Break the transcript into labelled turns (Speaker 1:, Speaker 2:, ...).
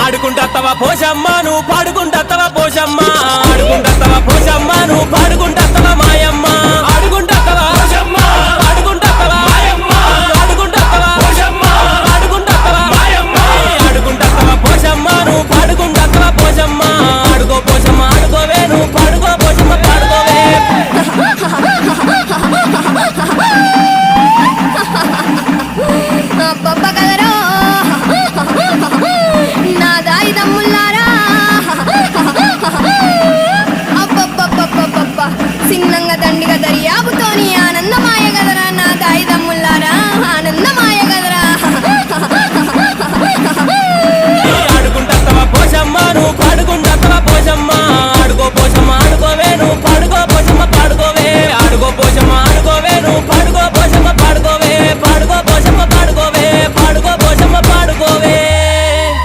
Speaker 1: ఆడుకుంటత్తవా పోషమ్మ నువ్వు పాడుకుంటత్తవా పోషమ్మ ఆడుకుంటత్తవా పోషమ్మ నువ్వు పాడుకుంటత్తవా మాయమ్మ ఆడుకుంటత్తవా పోషమ్మ ఆడుకుంటత్తవా మాయమ్మ ఆడుకుంటత్తవా పోషమ్మ ఆడుకుంటత్తవా మాయమ్మ ఆడుకుంటత్తవా పోషమ్మ నువ్వు పాడుకుంటత్తవా పోషమ్మ ఆడుకో పోషమ్మ ఆడుకోవే నువ్వు పాడుకో పోషమ్మ పాడుకోవే
Speaker 2: పప్ప కదరో నా దాయి తమ్ముళ్ళ